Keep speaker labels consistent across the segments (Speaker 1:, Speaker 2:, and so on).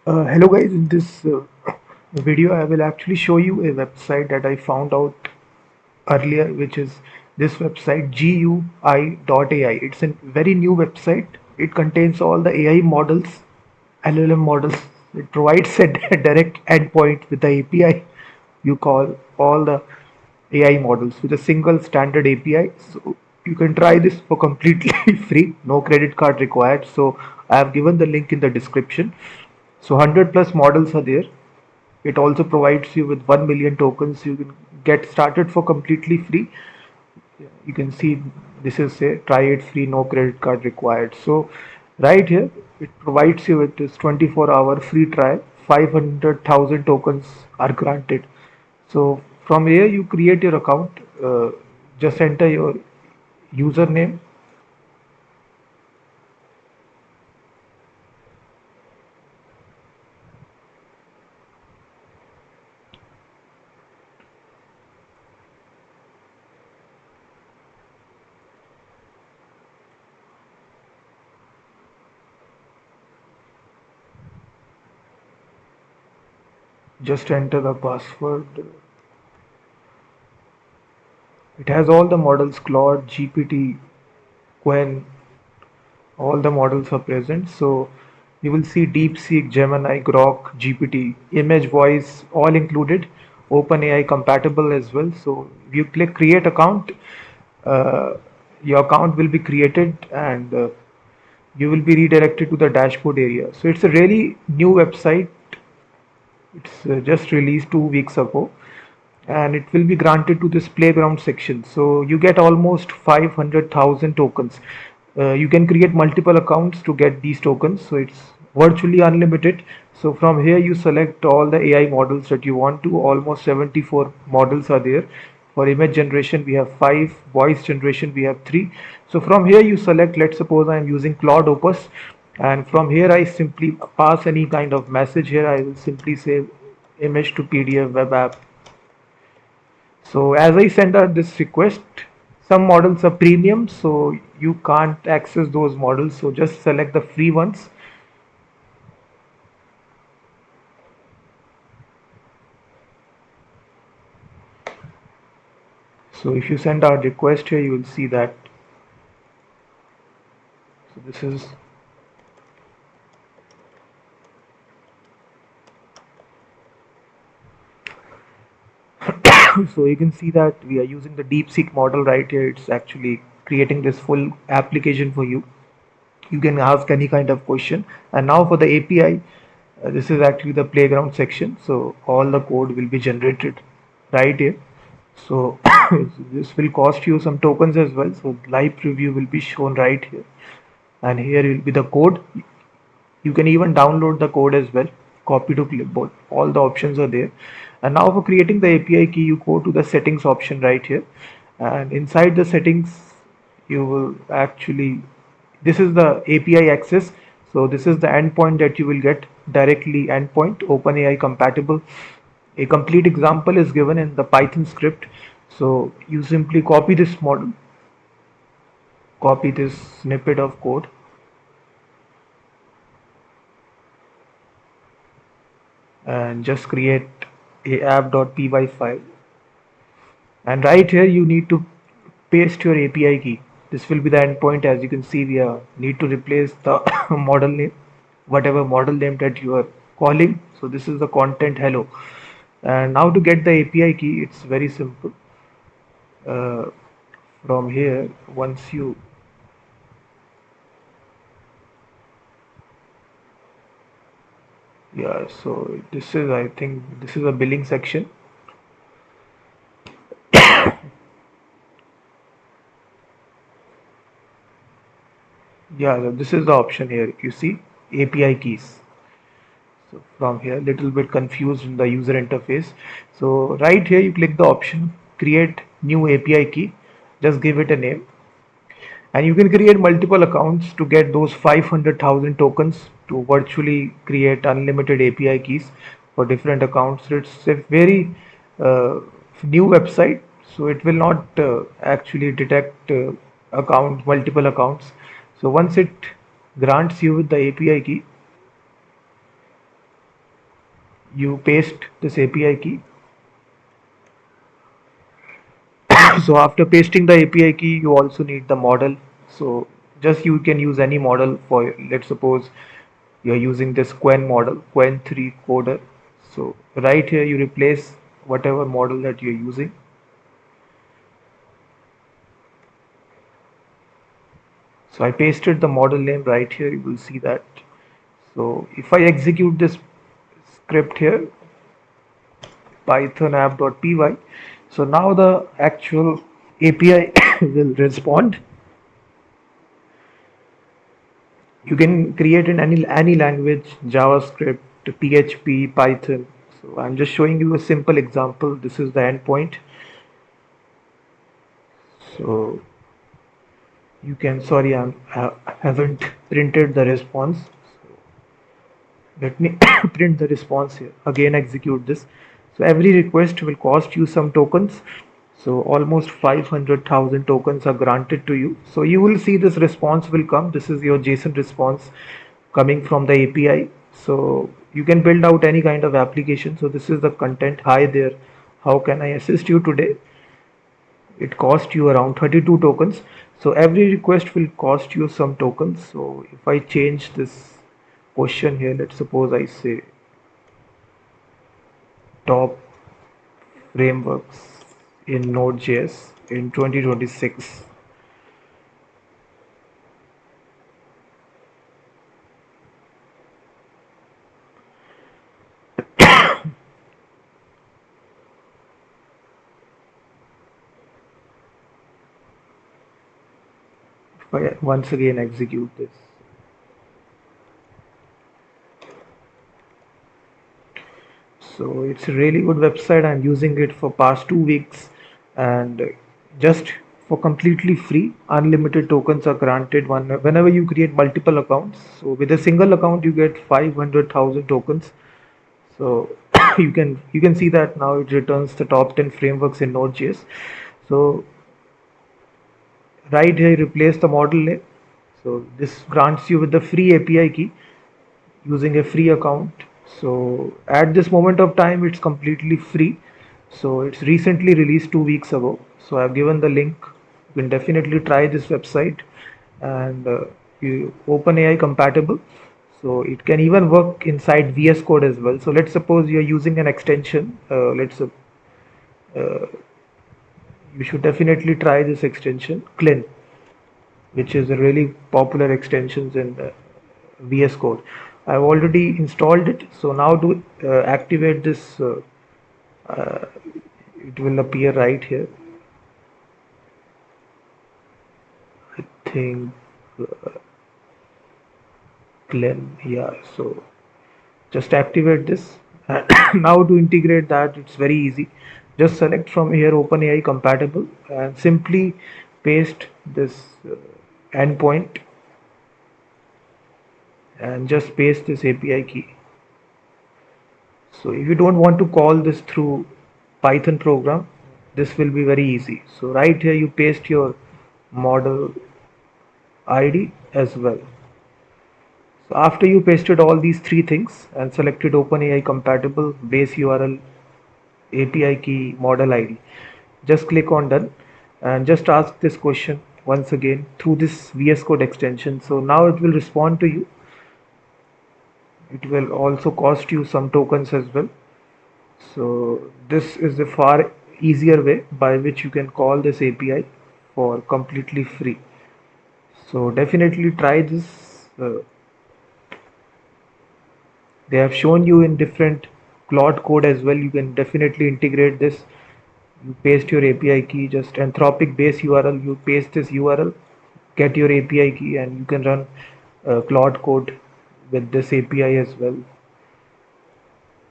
Speaker 1: Hello guys, in this video I will actually show you a website that I found out earlier, which is this website GUI.ai. It's a very new website. It contains all the AI models, LLM models. It provides a direct endpoint with the API. You call all the AI models with a single standard API. So you can try this for completely free, no credit card required. So I have given the link in the description. So 100 plus models are there. It also provides you with 1 million tokens. You can get started for completely free. You can see this is a try it free, no credit card required. So right here, it provides you with this 24-hour free trial. 500,000 tokens are granted. So from here, you create your account. Just enter your username. Just enter the password. It has all the models: Claude, GPT, Quen, all the models are present. So you will see DeepSeek, Gemini, Grok, GPT, image, voice, all included. OpenAI compatible as well. So if you click create account, uh, your account will be created and you will be redirected to the dashboard area. So it's a really new website. It's just released 2 weeks ago and it will be granted to this playground section. So you get almost 500,000 tokens. You can create multiple accounts to get these tokens. So it's virtually unlimited. So from here you select all the AI models that you want to. Almost 74 models are there. For image generation we have 5, voice generation we have 3. So from here you select, let's suppose I am using Claude Opus, and from here I simply pass any kind of message. Here I will simply say image to PDF web app. So as I send out this request, some models are premium, so you can't access those models. So just select the free ones. So if you send out request here, you will see that. So this is, so you can see that we are using the DeepSeek model right here. It's actually creating this full application for you. You can ask any kind of question. And now for the API, this is actually the playground section. So all the code will be generated right here. So this will cost you some tokens as well. So live preview will be shown right here. And here will be the code. You can even download the code as well. Copy to clipboard. All the options are there. And now for creating the API key, you go to the settings option right here. And inside the settings, you will actually, this is the API access. So this is the endpoint that you will get directly, endpoint OpenAI compatible. A complete example is given in the Python script. So you simply copy this model, copy this snippet of code, and just create a app.py file. And right here you need to paste your API key. This will be the endpoint. As you can see, we need to replace the model name, whatever model name that you are calling. So this is the content hello. And now to get the API key, it's very simple. uh, from here, once you, yeah, so this is, I think this is a billing section. Yeah, so this is the option here, you see API keys. So from here, little bit confused in the user interface. So right here you click the option create new API key, just give it a name, and you can create multiple accounts to get those 500,000 tokens to virtually create unlimited API keys for different accounts. So it's a very new website, so it will not actually detect multiple accounts. So once it grants you with the API key, You paste this API key. So after pasting the API key, you also need the model. So just you can use any model for, let's suppose you're using this Quen model, Quen 3 coder. So right here you replace whatever model that you're using. So I pasted the model name right here, you will see that. So if I execute this script here, python app.py, so now the actual API will respond. You can create in any language, JavaScript, PHP, Python. So I'm just showing you a simple example. This is the endpoint. So you can, sorry, I haven't printed the response. So let me print the response here. Again, execute this. So every request will cost you some tokens. So almost 500,000 tokens are granted to you. So you will see this response will come. This is your JSON response coming from the API. So you can build out any kind of application. So this is the content. Hi there. How can I assist you today? It cost you around 32 tokens. So every request will cost you some tokens. So if I change this question here, let's suppose I say top frameworks in Node.js in 2026. If I once again execute this. So it's a really good website. I'm using it for past 2 weeks, and just for completely free, unlimited tokens are granted whenever you create multiple accounts. So with a single account, you get 500,000 tokens. So you can see that now it returns the top 10 frameworks in Node.js. So right here, replace the model name. So this grants you with the free API key using a free account. So at this moment of time, it's completely free. So it's recently released 2 weeks ago. So I've given the link. You can definitely try this website, and you OpenAI compatible. So it can even work inside VS Code as well. So let's suppose you're using an extension. You should definitely try this extension, Cline, which is a really popular extensions in VS Code. I've already installed it. So now to activate this, it will appear right here. I think Cline, yeah. So just activate this. Now to integrate that, it's very easy. Just select from here OpenAI compatible and simply paste this endpoint and just paste this API key. So if you don't want to call this through Python program, this will be very easy. So right here you paste your model ID as well. So after you pasted all these three things and selected OpenAI compatible, base URL, API key, model ID, just click on done and just ask this question once again through this VS Code extension. So now it will respond to you. It will also cost you some tokens as well. So this is a far easier way by which you can call this API for completely free. So definitely try this. They have shown you in different Claude code as well. You can definitely integrate this. You paste your API key, just Anthropic base URL. You paste this URL, get your API key, and you can run Claude code with this API as well.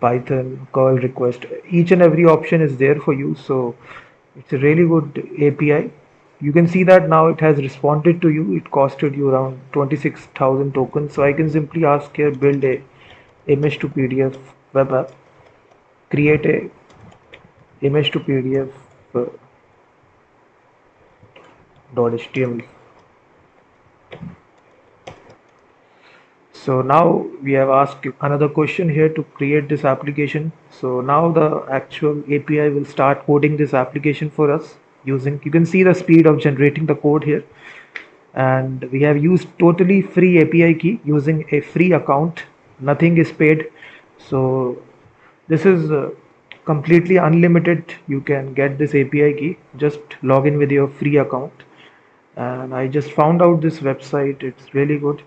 Speaker 1: Python, curl request, each and every option is there for you. So it's a really good API. You can see that now it has responded to you. It costed you around 26,000 tokens. So I can simply ask here, build a image to PDF web app, create a image to PDF .html. So now we have asked another question here to create this application. So now the actual API will start coding this application for us using, you can see the speed of generating the code here. And we have used totally free API key using a free account. Nothing is paid. So this is completely unlimited. You can get this API key. Just log in with your free account. And I just found out this website. It's really good.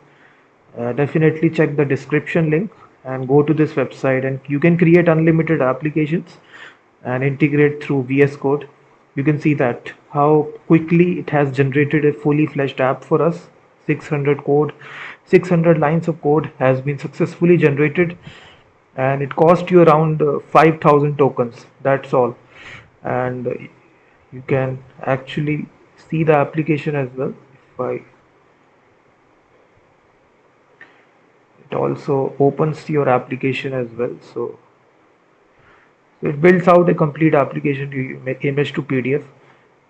Speaker 1: Definitely check the description link and go to this website, and you can create unlimited applications and integrate through VS Code. You can see that how quickly it has generated a fully fledged app for us. 600 code, 600 lines of code has been successfully generated, and it cost you around 5,000 tokens. That's all. And you can actually see the application as well. If I It also opens your application as well. So it builds out a complete application to make image to PDF.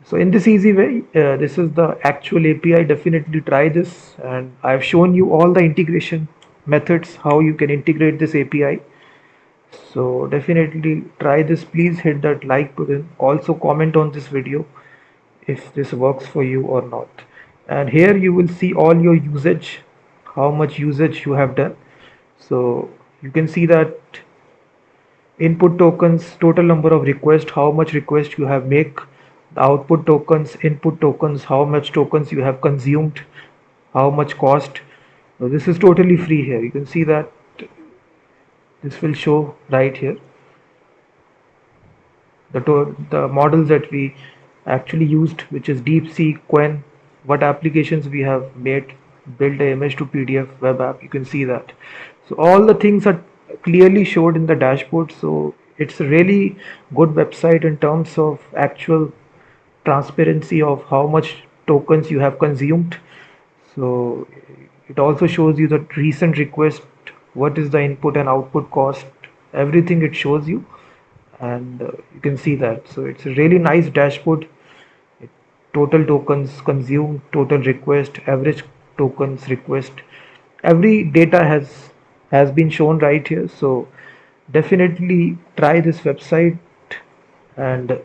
Speaker 1: So in this easy way, this is the actual API. Definitely try this, and I've shown you all the integration methods, how you can integrate this API. So definitely try this. Please hit that like button. Also comment on this video if this works for you or not. And here you will see all your usage, how much usage you have done. So you can see that input tokens, total number of requests, how much request you have make, the output tokens, input tokens, how much tokens you have consumed, how much cost. So this is totally free here. You can see that this will show right here the models that we actually used, which is DeepSeek, Quen, what applications we have made, build a image to PDF web app. You can see that. So all the things are clearly showed in the dashboard. So it's a really good website in terms of actual transparency of how much tokens you have consumed. So it also shows you the recent request, what is the input and output cost, everything it shows you. And you can see that. So it's a really nice dashboard. Total tokens consumed, total request, average tokens request, every data has been shown right here. So definitely try this website, and